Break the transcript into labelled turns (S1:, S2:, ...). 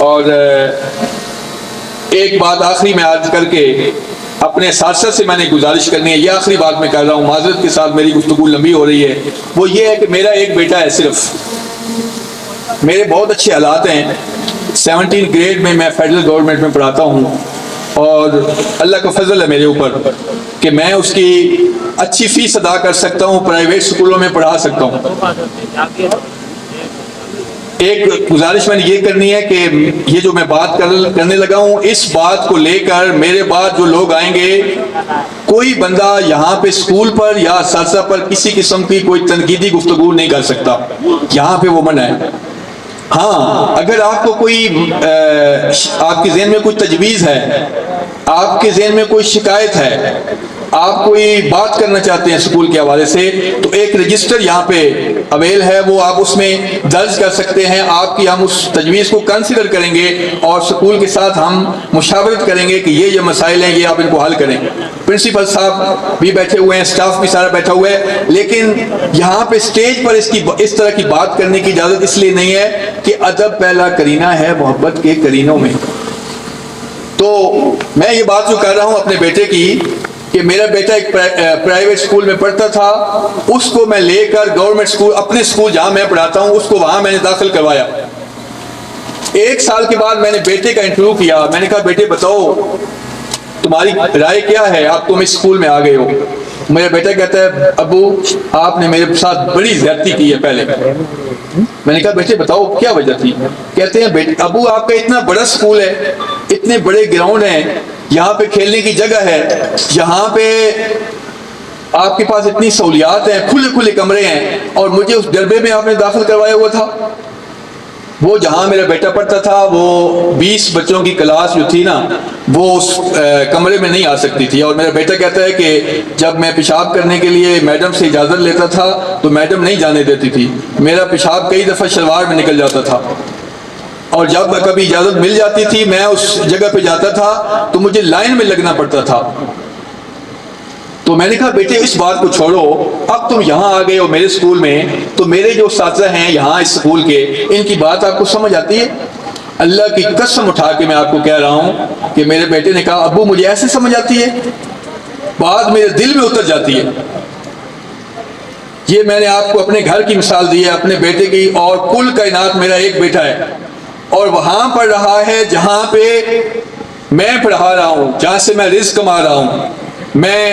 S1: और एक बात आखिरी में आज करके अपने साथ से मैंने गुजारिश करनी है, ये आखिरी बात मैं कर रहा हूँ, माजरत के साथ मेरी गुफ्तगू लंबी हो रही है। वो ये है कि मेरा एक बेटा है सिर्फ, मेरे बहुत अच्छे हालात हैं। 17 ग्रेड में मैं फेडरल गवर्नमेंट में पढ़ाता हूँ और अल्लाह का फजल है मेरे ऊपर कि मैं उसकी अच्छी फीस अदा कर सकता हूँ, प्राइवेट स्कूलों में पढ़ा सकता हूँ। एक गुजारिश मैंने ये करनी है कि ये जो मैं बात करने लगा हूँ, इस बात को लेकर मेरे बाद जो लोग आएंगे, कोई बंदा यहाँ पे स्कूल पर या सासा पर किसी किस्म की कोई तनकीदी गुफ्तगू नहीं कर सकता, यहाँ पे वो मना है। हाँ, अगर आपको कोई आपके ज़हन में कोई तजवीज़ है, आपके ज़हन में कोई शिकायत है, आप कोई बात करना चाहते हैं स्कूल के हवाले से, तो एक रजिस्टर यहाँ पे अवेल है, वो आप उसमें दर्ज कर सकते हैं। आपकी हम उस तजवीज़ को कंसिडर करेंगे और स्कूल के साथ हम मुशावरत करेंगे कि ये मसाइल हैं, ये आप इनको हल करें। प्रिंसिपल साहब भी बैठे हुए हैं, स्टाफ भी सारा बैठा हुआ है, लेकिन यहाँ पे स्टेज पर इस तरह की बात करने की इजाज़त इसलिए नहीं है कि अदब पहला करीना है मोहब्बत के करीनों में। तो मैं ये बात जो कर रहा हूँ अपने बेटे की, कि मेरा बेटा एक प्राइवेट स्कूल में पढ़ता था, उसको मैं लेकर गवर्नमेंट स्कूल, अपने स्कूल जहां मैं पढ़ाता हूं, उसको वहां मैंने दाखिल करवाया। 1 साल के बाद मैंने बेटे का इंटरव्यू किया। मैंने कहा, बेटे बताओ तुम्हारी राय क्या है, आप तुम इस स्कूल में आ गए हो। मेरा बेटा कहता है, अबू आपने मेरे साथ बड़ी ज्यादती की है पहले। मैंने कहा, बेटे बताओ क्या वजह थी। कहते हैं, बेटे अबू आपका इतना बड़ा स्कूल है, इतने बड़े ग्राउंड हैं, यहाँ पे खेलने की जगह है, यहाँ पे आपके पास इतनी सहूलियात हैं, खुले खुले कमरे हैं, और मुझे उस डरबे में आपने दाखिल करवाया हुआ था। वो जहाँ मेरा बेटा पढ़ता था, वो 20 बच्चों की क्लास जो थी ना, वो उस कमरे में नहीं आ सकती थी। और मेरा बेटा कहता है कि जब मैं पेशाब करने के लिए मैडम से इजाज़त लेता था तो मैडम नहीं जाने देती थी, मेरा पेशाब कई दफ़ा शलवार में निकल जाता था, और जब कभी इजाज़त मिल जाती थी मैं उस जगह पे जाता था तो मुझे लाइन में लगना पड़ता था। तो मैंने कहा, बेटे इस बात को छोड़ो, अब तुम यहाँ आ गए हो मेरे स्कूल में, तो मेरे जो साथी हैं यहाँ इस स्कूल के, इनकी बात आपको समझ आती है? अल्लाह की कसम उठा के मैं आपको कह रहा हूँ कि मेरे बेटे ने कहा, अब्बू मुझे ऐसे समझ आती है, बात मेरे दिल में उतर जाती है। ये मैंने आपको अपने घर की मिसाल दी है, अपने बेटे की, और कुल कायनात मेरा एक बेटा है, और वहां पढ़ रहा है जहां पे मैं पढ़ा रहा हूं, जहां से मैं रिज़्क कमा रहा हूं। मैं